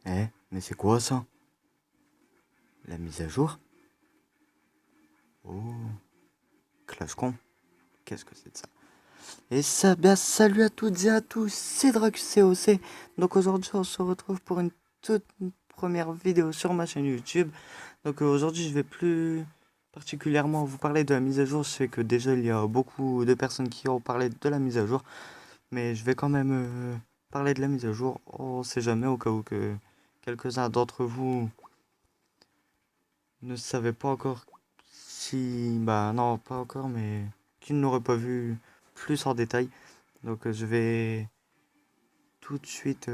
Mais c'est quoi ça? La mise à jour? Oh, ClashCon, qu'est-ce que c'est de ça? Et ça, bien, salut à toutes et à tous, c'est DraxCOC. Donc aujourd'hui, on se retrouve pour une toute première vidéo sur ma chaîne YouTube. Donc aujourd'hui, je vais plus particulièrement vous parler de la mise à jour. Je sais que déjà, il y a beaucoup de personnes qui ont parlé de la mise à jour. Mais je vais quand même parler de la mise à jour. On sait jamais, au cas où que quelques-uns d'entre vous ne savaient pas encore si... Bah non, pas encore, mais qui ne l'auraient pas vu plus en détail. Donc je vais tout de suite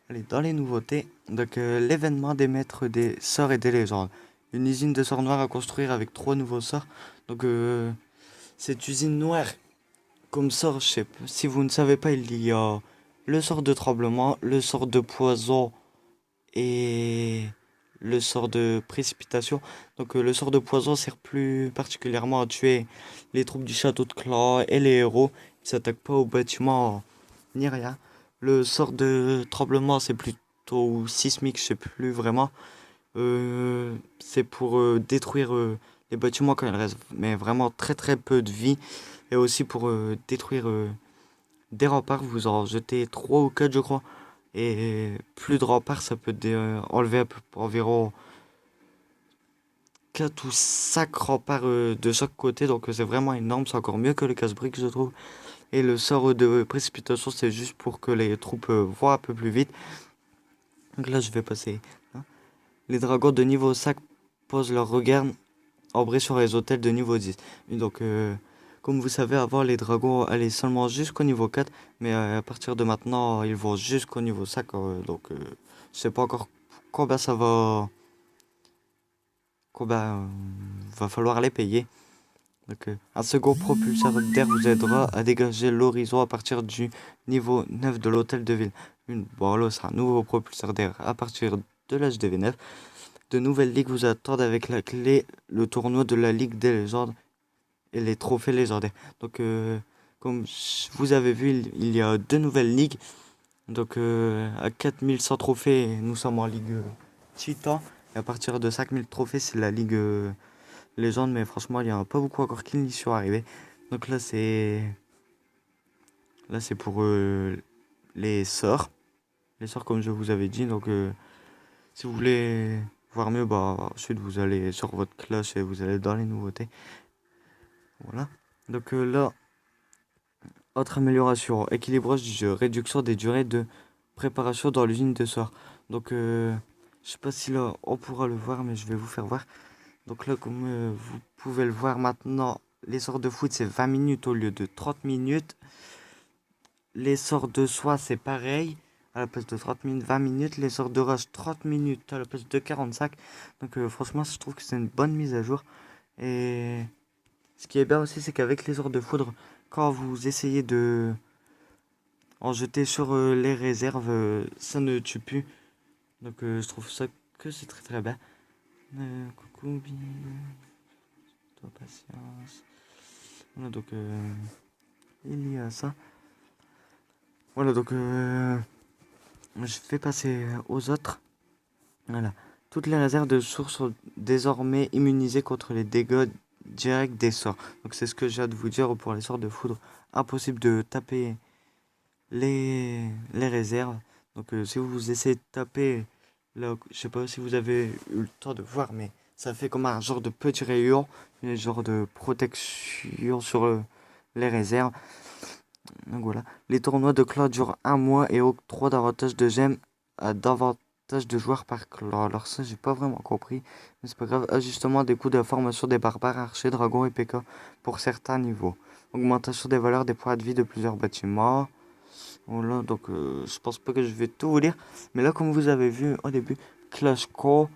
aller dans les nouveautés. Donc l'événement des maîtres des sorts et des légendes. Une usine de sorts noirs à construire avec 3 nouveaux sorts. Donc cette usine noire, comme sort, je sais pas, si vous ne savez pas, il y a le sort de tremblement, le sort de poison et le sort de précipitation. Donc le sort de poison sert plus particulièrement à tuer les troupes du château de clan et les héros. Ils s'attaquent pas aux bâtiments ni rien. Le sort de tremblement c'est plutôt sismique, je sais plus vraiment. C'est pour détruire les bâtiments quand il reste mais vraiment très très peu de vie. Et aussi pour détruire des remparts, vous en jetez 3 ou 4 je crois. Et plus de remparts, ça peut enlever environ 4 ou 5 remparts de chaque côté. Donc c'est vraiment énorme, c'est encore mieux que le casse-brique je trouve. Et le sort de précipitation, c'est juste pour que les troupes voient un peu plus vite. Donc là je vais passer, hein. Les dragons de niveau 5 posent leur regard ambré sur les hôtels de niveau 10. Et donc comme vous savez, avant les dragons allaient seulement jusqu'au niveau 4, mais à partir de maintenant, ils vont jusqu'au niveau 5. Donc je sais pas encore combien ça va, combien va falloir les payer. Donc, un second propulseur d'air vous aidera à dégager l'horizon à partir du niveau 9 de l'hôtel de ville. Bon, là, c'est un nouveau propulseur d'air à partir de l'âge de V9. De nouvelles ligues vous attendent avec la clé, le tournoi de la Ligue des légendes et les trophées légendaires. Donc, comme vous avez vu, il y a 2 nouvelles ligues. Donc, à 4100 trophées, nous sommes en Ligue Titan. Et à partir de 5000 trophées, c'est la Ligue légende. Mais franchement, il n'y en a pas beaucoup encore qui y sont arrivés. Donc là, c'est pour les sorts. Les sorts, comme je vous avais dit. Donc, si vous voulez voir mieux, bah, ensuite, vous allez sur votre cloche et vous allez dans les nouveautés. Voilà. Donc, là, autre amélioration, équilibrage du jeu, réduction des durées de préparation dans l'usine de sort. Donc, je sais pas si là on pourra le voir, mais je vais vous faire voir. Donc là, comme vous pouvez le voir maintenant, les sorts de foot c'est 20 minutes au lieu de 30 minutes. Les sorts de soie c'est pareil, à la place de 30 minutes, 20 minutes. Les sorts de rage 30 minutes à la place de 45. Donc franchement, je trouve que c'est une bonne mise à jour. Et ce qui est bien aussi, c'est qu'avec les sorts de foudre, quand vous essayez de en jeter sur les réserves, ça ne tue plus. Donc je trouve ça que c'est très très bien. Coucou, toi patience. Voilà, donc il y a ça. Voilà, donc je vais passer aux autres. Voilà. Toutes les réserves de source sont désormais immunisées contre les dégâts directs des sorts. Donc c'est ce que j'ai à vous dire pour les sorts de foudre. Impossible de taper les réserves. Donc si vous essayez de taper, là, je sais pas si vous avez eu le temps de voir, mais ça fait comme un genre de petit rayon, un genre de protection sur les réserves. Donc voilà. Les tournois de clan durent 1 mois et octroient davantage de gemmes à davantage de joueurs par clan. Alors ça, j'ai pas vraiment compris, mais c'est pas grave. Ajustement des coûts de formation des barbares, archers, dragons et PK pour certains niveaux. Augmentation des valeurs des points de vie de plusieurs bâtiments. Voilà, donc je pense pas que je vais tout vous lire. Mais là, comme vous avez vu au début, Clash Core,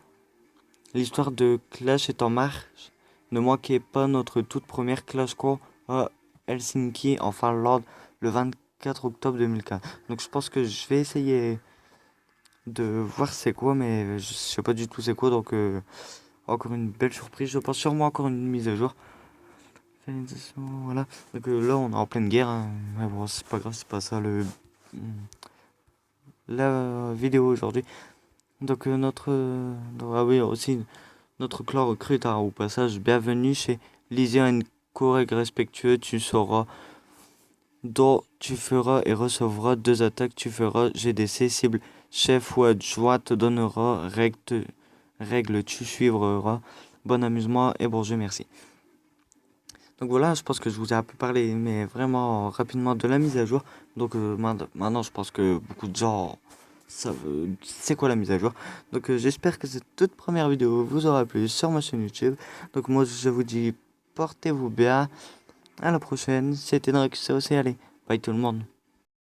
l'histoire de Clash est en marche. Ne manquez pas notre toute première Clash Core à Helsinki, en Finlande, le 24 octobre 2015. Donc je pense que je vais essayer de voir c'est quoi, mais je sais pas du tout c'est quoi. Donc encore une belle surprise. Je pense sûrement encore une mise à jour. Voilà. Donc là, on est en pleine guerre, hein. Mais bon, c'est pas grave, c'est pas ça la vidéo aujourd'hui. Donc ah oui, aussi notre clan recrute au passage. Bienvenue chez Lysia, un collègue respectueux. Tu sauras dont tu feras et recevras 2 attaques. Tu feras GDC, cible, chef ou adjoint te donnera règle, tu suivras. Bon amusement et bon jeu, merci. Donc voilà, je pense que je vous ai un peu parlé, mais vraiment rapidement de la mise à jour. Donc maintenant, je pense que beaucoup de gens savent c'est quoi la mise à jour. Donc j'espère que cette toute première vidéo vous aura plu sur ma chaîne YouTube. Donc moi, je vous dis, portez-vous bien. À la prochaine. C'était Drexos et allez, bye tout le monde.